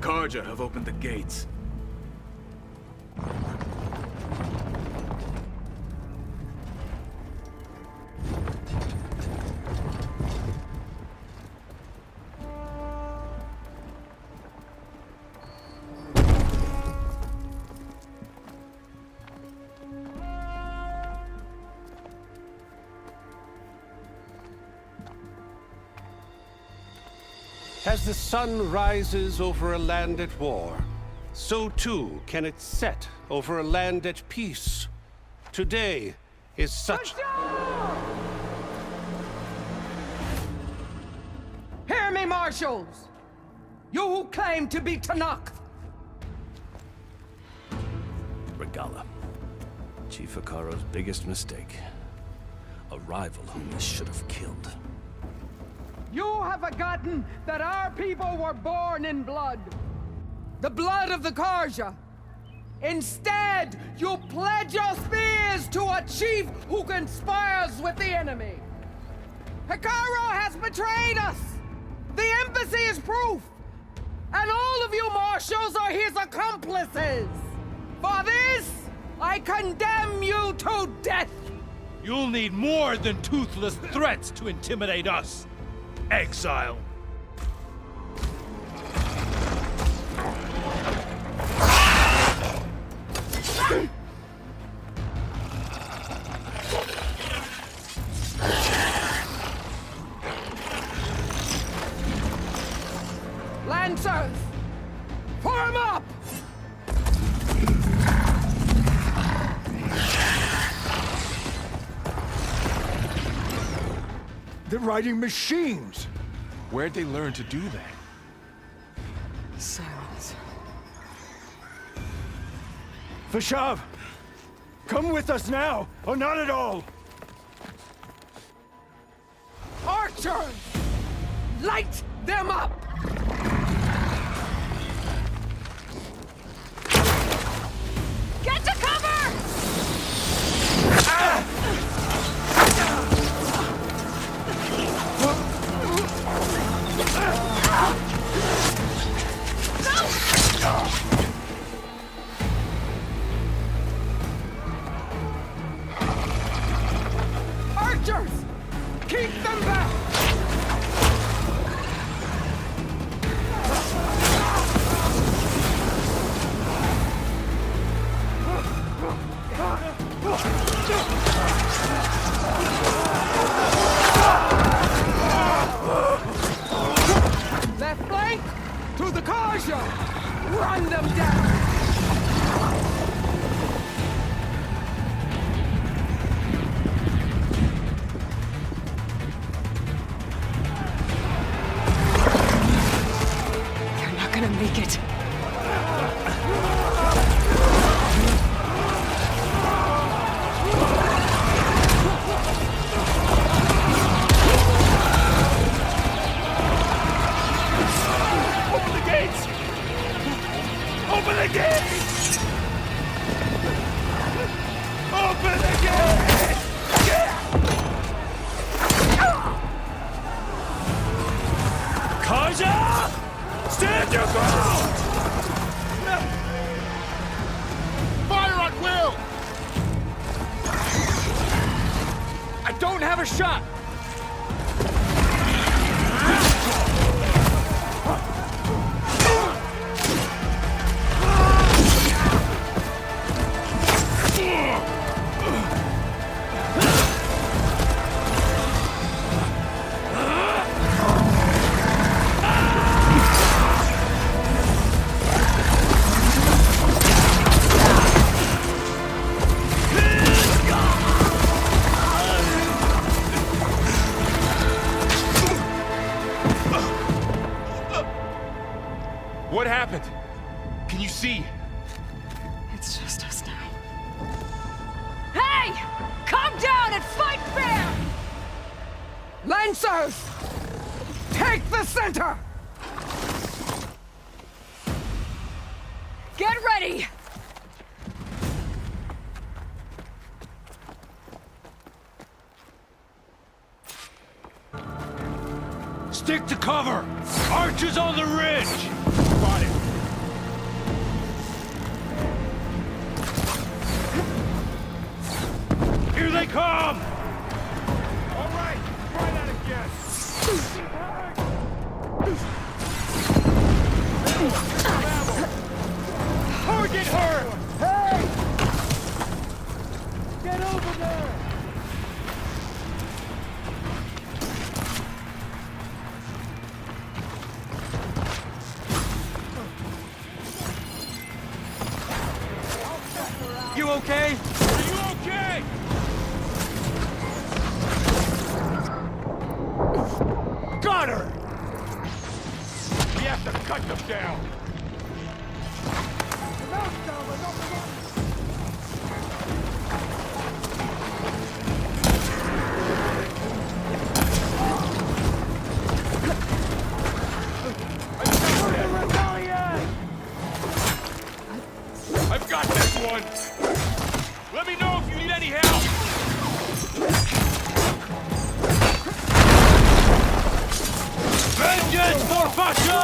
Karja have opened the gates. As the sun rises over a land at war, so too can it set over a land at peace. Today is such... Hear me, marshals! You who claim to be Tanakh! Regalla. Chief Hikaro's biggest mistake. A rival whom he should have killed. You have forgotten that our people were born in blood. The blood of the Karja. Instead, you pledge your spears to a chief who conspires with the enemy. Hikaro has betrayed us! The embassy is proof! And all of you marshals are his accomplices! For this, I condemn you to death! You'll need more than toothless threats to intimidate us. Exile. Lancers! Form up! They're riding machines! Where'd they learn to do that? Silence. Vashav! Come with us now, or not at all! Archers! Light them up! Get to cover! Archers! Keep them back! Left flank! To the Karja! Run them down! You're not gonna make it. Open the gates! Open the gates! Open the gates! Karja! Stand your ground! Fire at will! I don't have a shot! What happened? Can you see? It's just us now. Hey! Come down and fight fair! Lancers! Take the center! Get ready! Stick to cover! Archers on the ridge! Got it. you okay? Are you okay? Got her! We have to cut them down. I've got this one! Let me know if you need any help! Vengeance for Fasha!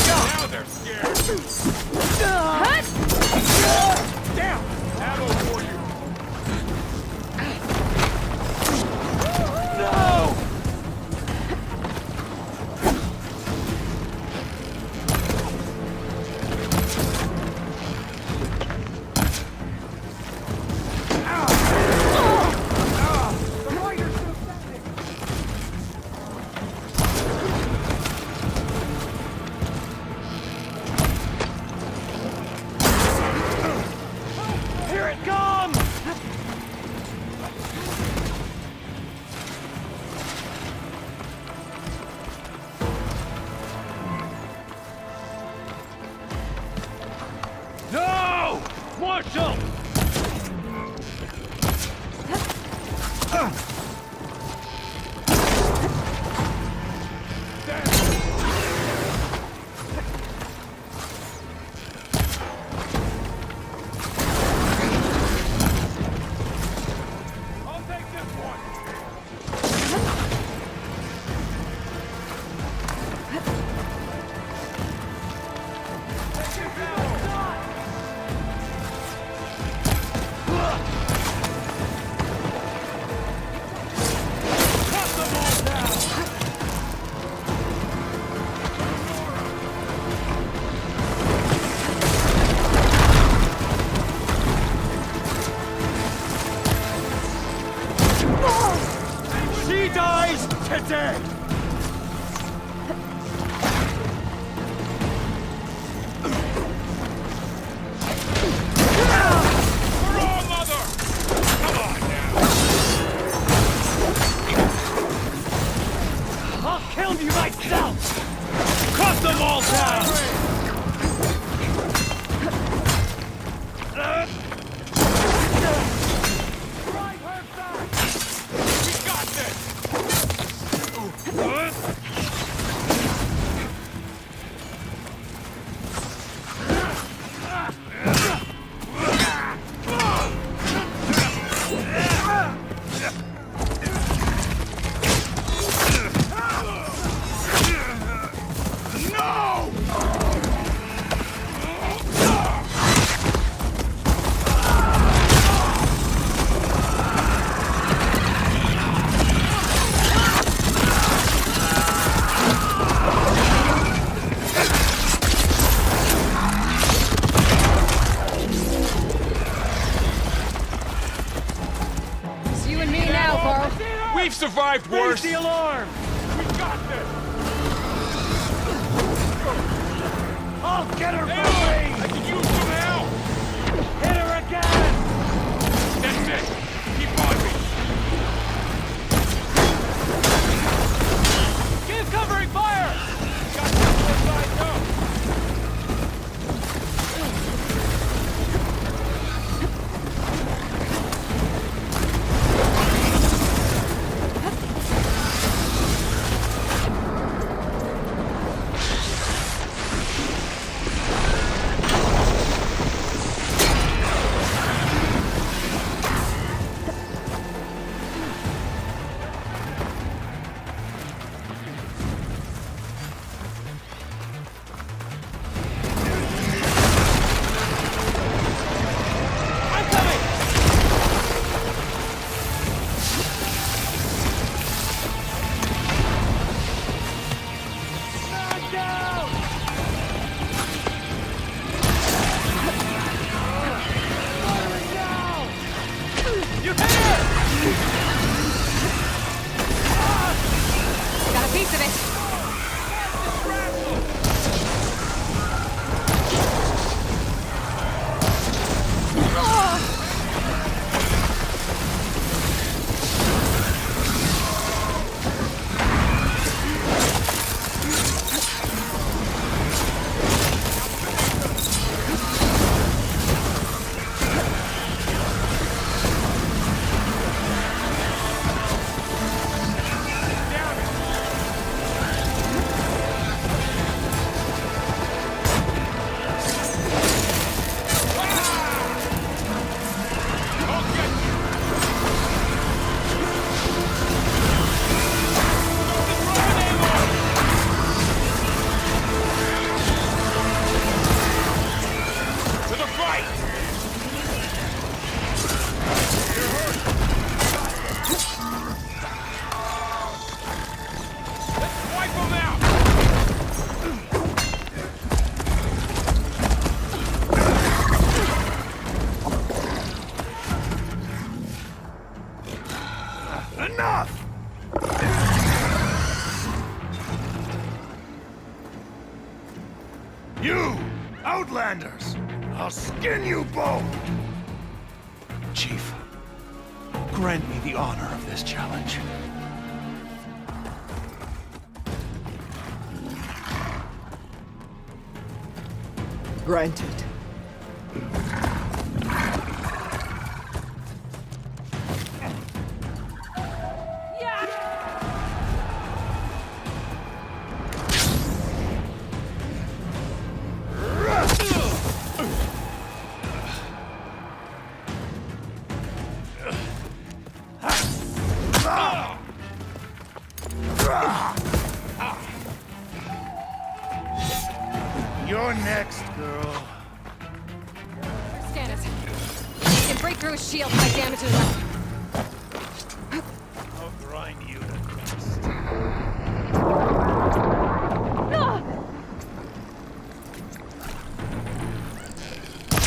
Now they're scared! Down! Ammo for you! No! Here it comes! No! Marshal! I'll take this one! Cut them all down! She dies today! Hurrah, mother! Come on now! I'll kill you myself! Cut them all down! Drive her back! We got this! It's you and me now, Carl. We've survived Raise worse! the alarm! We got this! I'll get her Aloy, for I free! can use some help! Hit her again! That's it! Keep on me! Give covering fire! Got this one lined up! Outlanders! I'll skin you both! Chief, grant me the honor of this challenge. Granted. You're next, girl. Scan it. You can break through his shield by damaging him. I'll grind you to dust.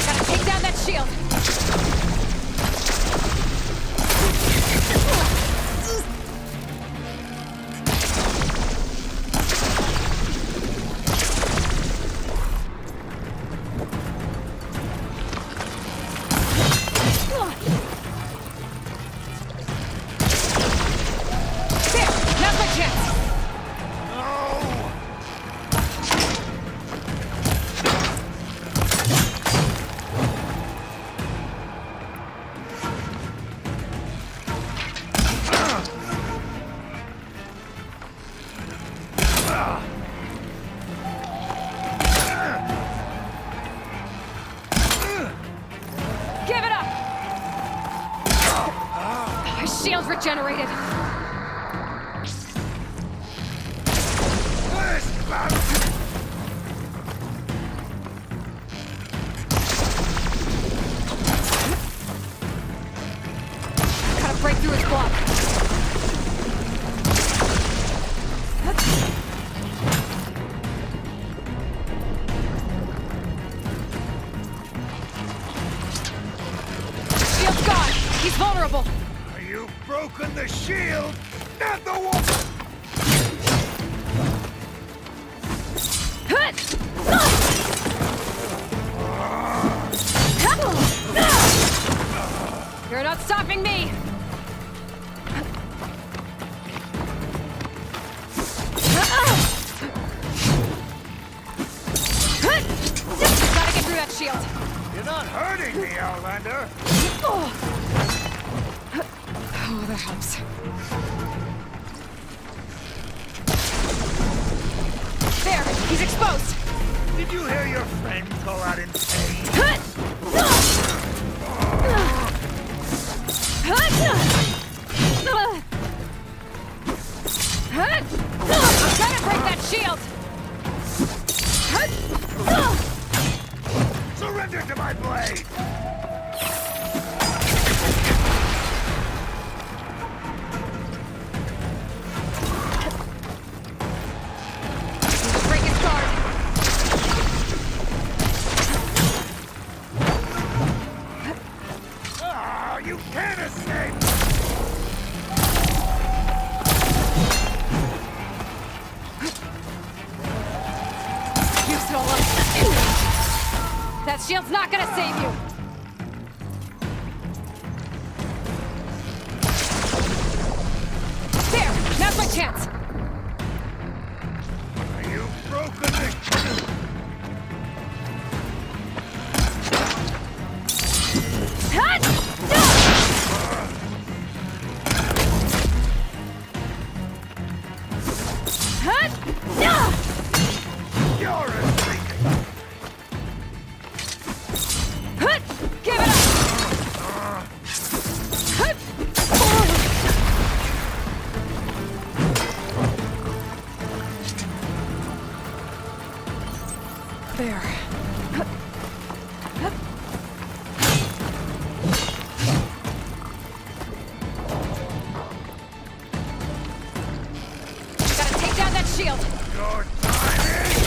Gotta take down that shield. Shield regenerated. Gotta break through his block. Shield's gone. He's vulnerable. You've broken the shield, not the wall! You're not stopping me! Gotta get through that shield. You're not hurting me, Outlander! Oh, that helps. There! He's exposed! Did you hear your friend call out in pain? I'm trying to break that shield! Surrender to my blade! Break his guard! Ah, you can't escape! You're so alone. That shield's not gonna save you! There! Now's my chance! You've broken the... You're escaping! Give it up! There. Gotta take down that shield. Your time is...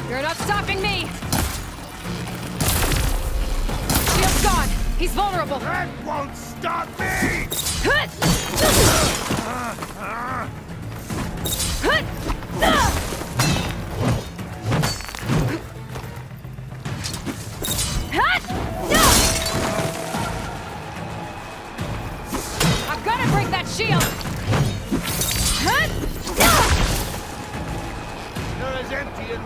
You're not stopping me! Shield's gone! He's vulnerable! That won't stop me! that shield! You're as empty as...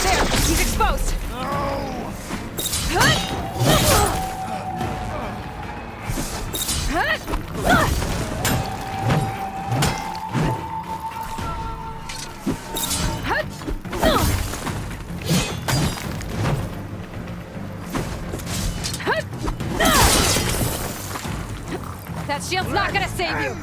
There, he's exposed! That shield's not gonna save you!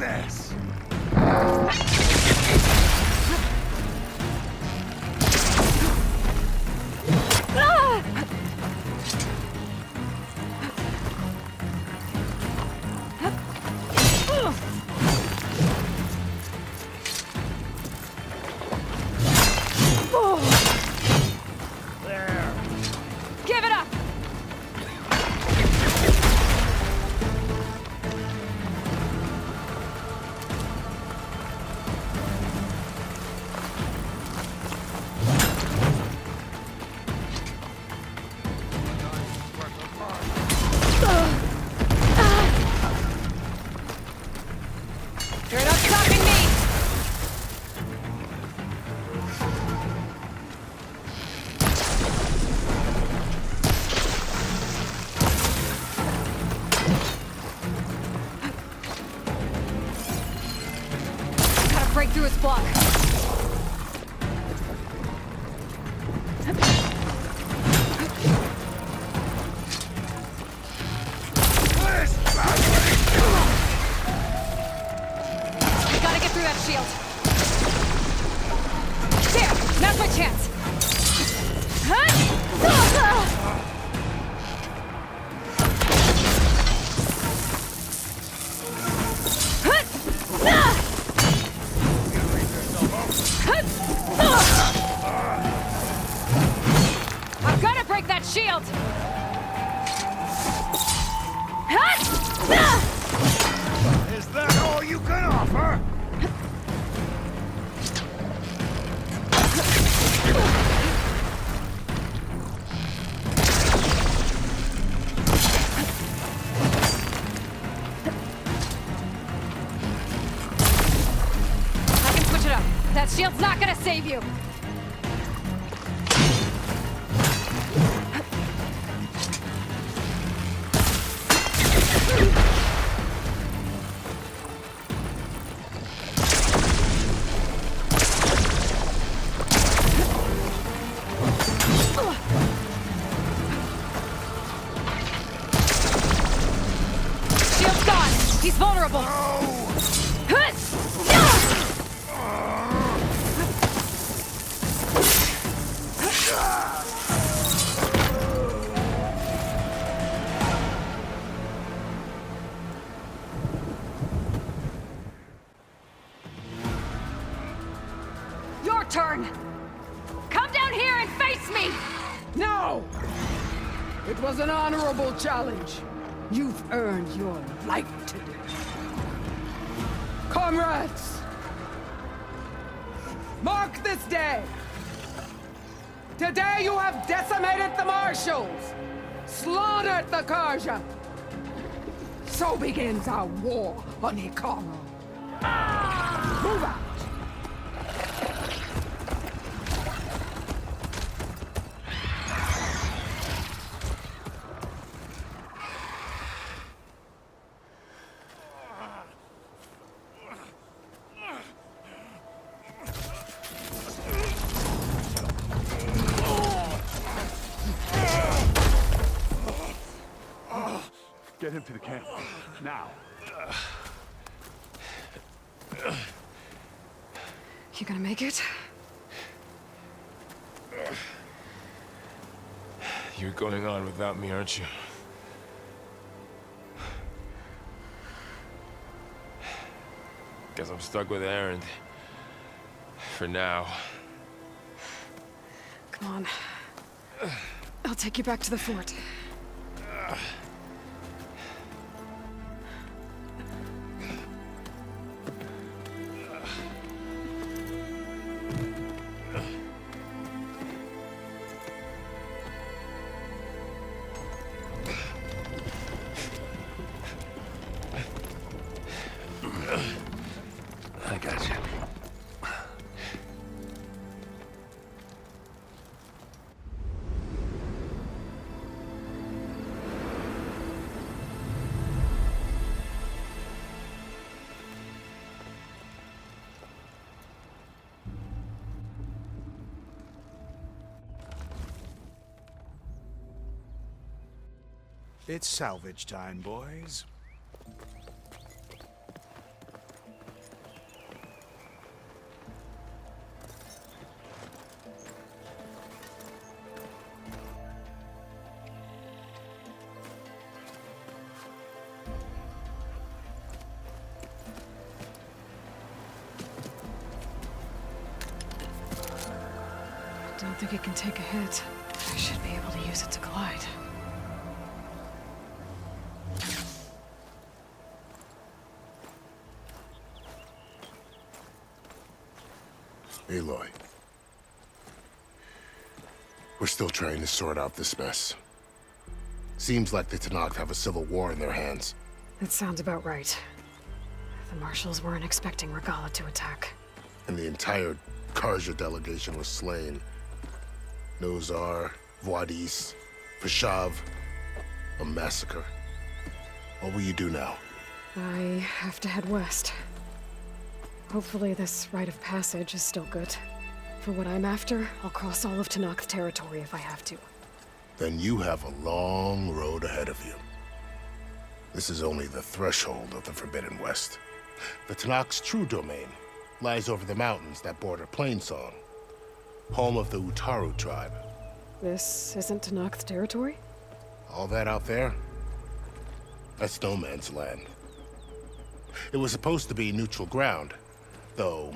Give it up! You're not stopping me! Gotta break through his block. Gotta get through that shield. There! Now's my chance! I've gotta break that shield! Is that all you can offer? I can switch it up. That shield's not gonna save you! Shield's gone! He's vulnerable! Your turn! Come down here and face me! No! It was an honorable challenge. You've earned your life today. Comrades! Mark this day! Today you have decimated the Marshals! Slaughtered the Karja! So begins our war on Hikaru. Move out! Get him to the camp. Now. You gonna make it? You're going on without me, aren't you? Guess I'm stuck with Erend. For now. Come on. I'll take you back to the fort. It's salvage time, boys. Don't think it can take a hit. I should be able to use it to glide. Aloy. We're still trying to sort out this mess. Seems like the Tenakth have a civil war in their hands. That sounds about right. The marshals weren't expecting Regalla to attack. And the entire Carja delegation was slain. Nozar, Voidis, Fashav. A massacre. What will you do now? I have to head west. Hopefully this rite of passage is still good. For what I'm after, I'll cross all of Tenakth territory if I have to. Then you have a long road ahead of you. This is only the threshold of the Forbidden West. The Tenakth's true domain lies over the mountains that border Plainsong, home of the Utaru tribe. This isn't Tenakth territory? All that out there? That's no man's land. It was supposed to be neutral ground, though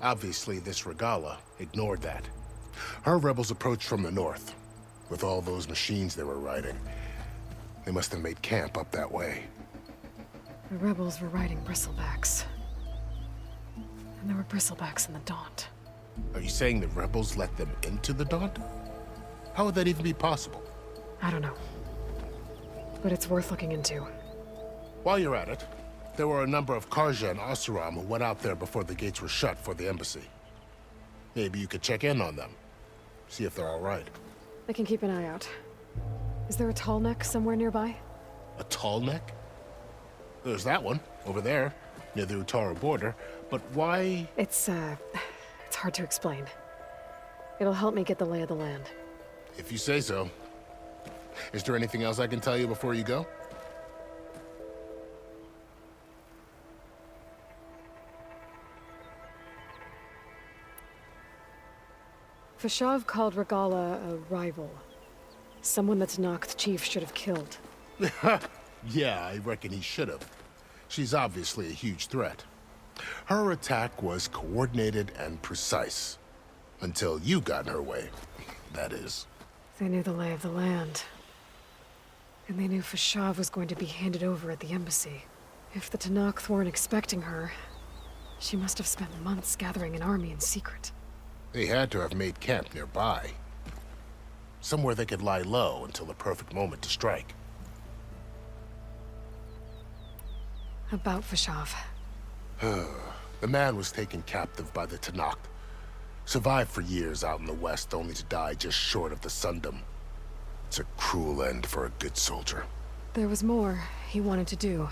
obviously this Regalla ignored that. Her rebels approached from the north. With all those machines they were riding, they must have made camp up that way. The rebels were riding bristlebacks. And there were bristlebacks in the Daunt. Are you saying the rebels let them into the Daunt? How would that even be possible? I don't know. But it's worth looking into. While you're at it, there were a number of Carja and Oseram who went out there before the gates were shut for the embassy. Maybe you could check in on them. See if they're all right. I can keep an eye out. Is there a tall neck somewhere nearby? A tall neck? There's that one, over there, near the Utaru border. But why? It's hard to explain. It'll help me get the lay of the land. If you say so. Is there anything else I can tell you before you go? Fashav called Regalla a rival. Someone that Tenakth chief should have killed. Yeah, I reckon he should have. She's obviously a huge threat. Her attack was coordinated and precise. Until you got in her way, that is. They knew the lay of the land. And they knew Fashav was going to be handed over at the embassy. If the Tenakth weren't expecting her, she must have spent months gathering an army in secret. They had to have made camp nearby. Somewhere they could lie low until the perfect moment to strike. About Fashav. The man was taken captive by the Tenakth. Survived for years out in the west, only to die just short of the Sundom. It's a cruel end for a good soldier. There was more he wanted to do.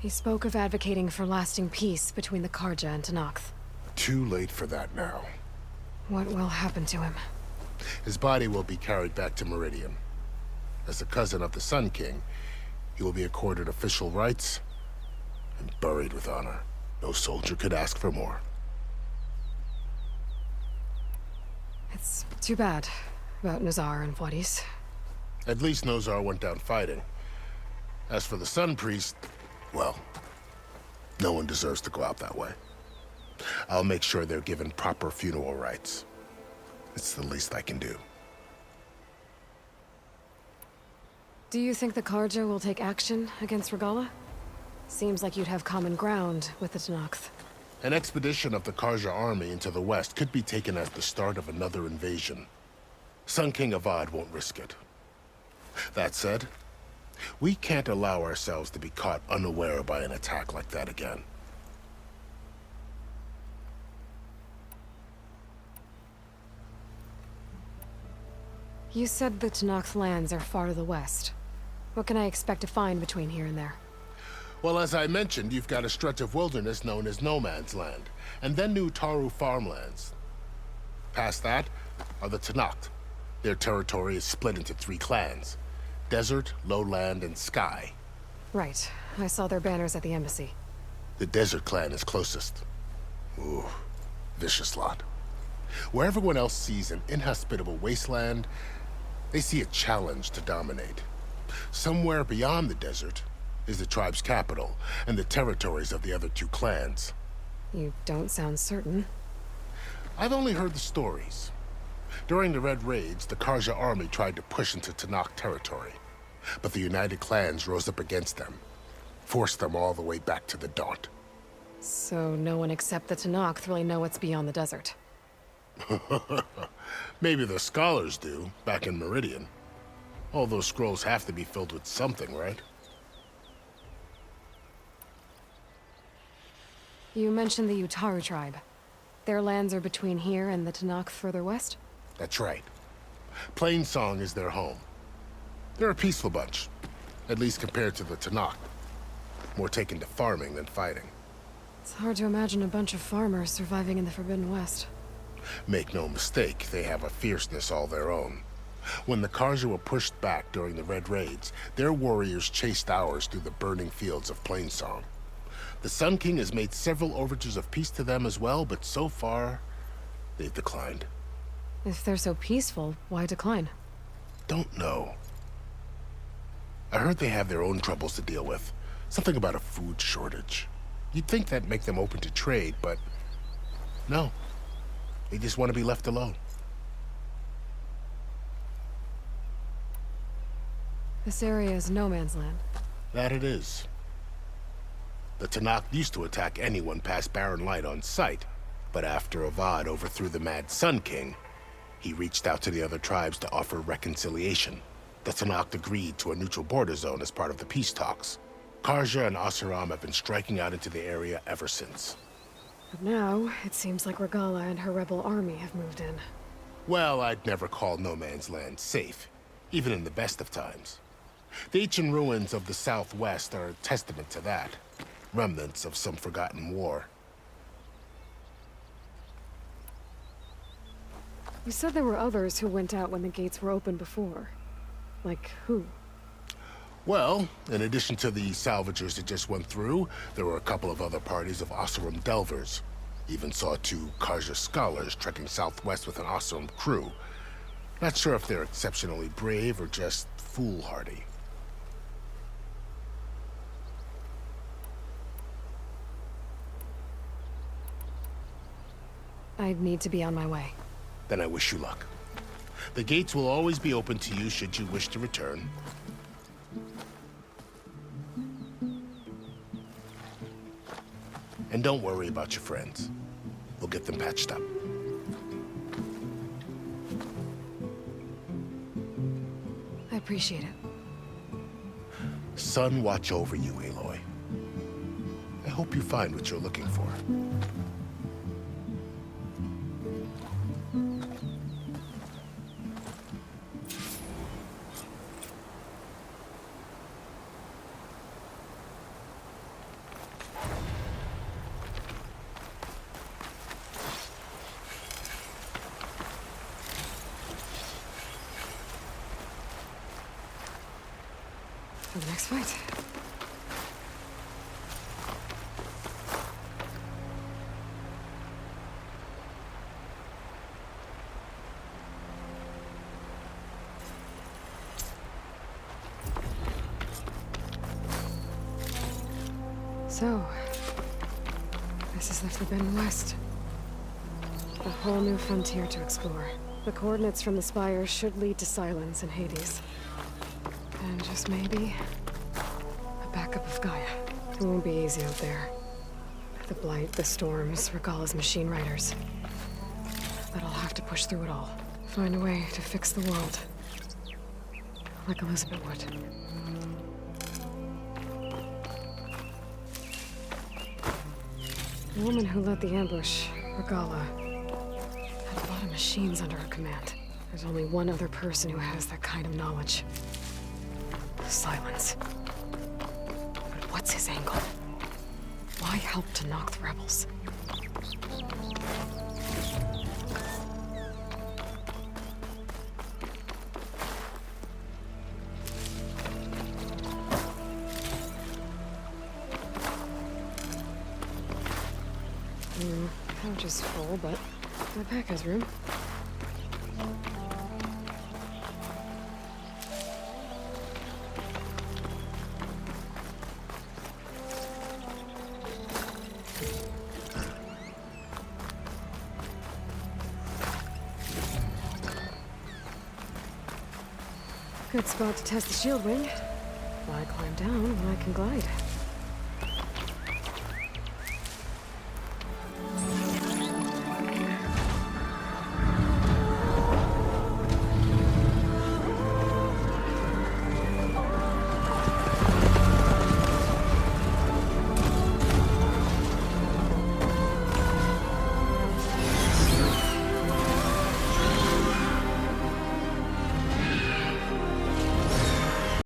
He spoke of advocating for lasting peace between the Carja and Tenakth. Too late for that now. What will happen to him? His body will be carried back to Meridian. As a cousin of the Sun King, he will be accorded official rights and buried with honor. No soldier could ask for more. It's too bad about Nozar and Voidis. At least Nozar went down fighting. As for the Sun Priest, well, no one deserves to go out that way. I'll make sure they're given proper funeral rites. It's the least I can do. Do you think the Carja will take action against Regalla? Seems like you'd have common ground with the Tenakth. An expedition of the Carja army into the west could be taken as the start of another invasion. Sun King Avad won't risk it. That said, we can't allow ourselves to be caught unaware by an attack like that again. You said the Tenakth lands are far to the west. What can I expect to find between here and there? Well, as I mentioned, you've got a stretch of wilderness known as No Man's Land, and then new Utaru farmlands. Past that are the Tenakth. Their territory is split into 3 clans. desert, lowland, and sky. Right. I saw their banners at the embassy. The desert clan is closest. Ooh, vicious lot. Where everyone else sees an inhospitable wasteland, they see a challenge to dominate. Somewhere beyond the desert is the tribe's capital and the territories of the other two clans. You don't sound certain. I've only heard the stories. During the Red Raids, the Karja army tried to push into Tanakh territory, but the united clans rose up against them, forced them all the way back to the Daunt. So no one except the Tanakh really know what's beyond the desert. Maybe the scholars do, back in Meridian. All those scrolls have to be filled with something, right? You mentioned the Utaru tribe. Their lands are between here and the Tanakh further west? That's right. Plainsong is their home. They're a peaceful bunch, at least compared to the Tanakh. More taken to farming than fighting. It's hard to imagine a bunch of farmers surviving in the Forbidden West. Make no mistake, they have a fierceness all their own. When the Karja were pushed back during the Red Raids, their warriors chased ours through the burning fields of Plainsong. The Sun King has made several overtures of peace to them as well, but so far, they've declined. If they're so peaceful, why decline? Don't know. I heard they have their own troubles to deal with. Something about a food shortage. You'd think that'd make them open to trade, but no. They just want to be left alone. This area is no man's land. That it is. The Tanakh used to attack anyone past Barren Light on sight, but after Avad overthrew the Mad Sun King, he reached out to the other tribes to offer reconciliation. The Tanakh agreed to a neutral border zone as part of the peace talks. Karja and Asuram have been striking out into the area ever since. But now, it seems like Regalla and her rebel army have moved in. Well, I'd never call no man's land safe, even in the best of times. The ancient ruins of the Southwest are a testament to that. Remnants of some forgotten war. You said there were others who went out when the gates were open before. Like who? Well, in addition to the salvagers that just went through, there were a couple of other parties of Oseram delvers. Even saw 2 Karja scholars trekking southwest with an Oseram crew. Not sure if they're exceptionally brave or just foolhardy. I need to be on my way. Then I wish you luck. The gates will always be open to you should you wish to return. And don't worry about your friends. We'll get them patched up. I appreciate it. Sun watch over you, Aloy. I hope you find what you're looking for. For the next fight. So, this is the Forbidden West. A whole new frontier to explore. The coordinates from the spire should lead to Silence and Hades. And just maybe, a backup of Gaia. It won't be easy out there. The Blight, the Storms, Regalla's machine riders. But I'll have to push through it all. Find a way to fix the world. Like Elizabeth would. The woman who led the ambush, Regalla, had a lot of machines under her command. There's only one other person who has that kind of knowledge. Silence. But what's his angle? Why help to knock the rebels? is full, but my pack has room. Good spot to test the shield wing. Why climb down when I can glide?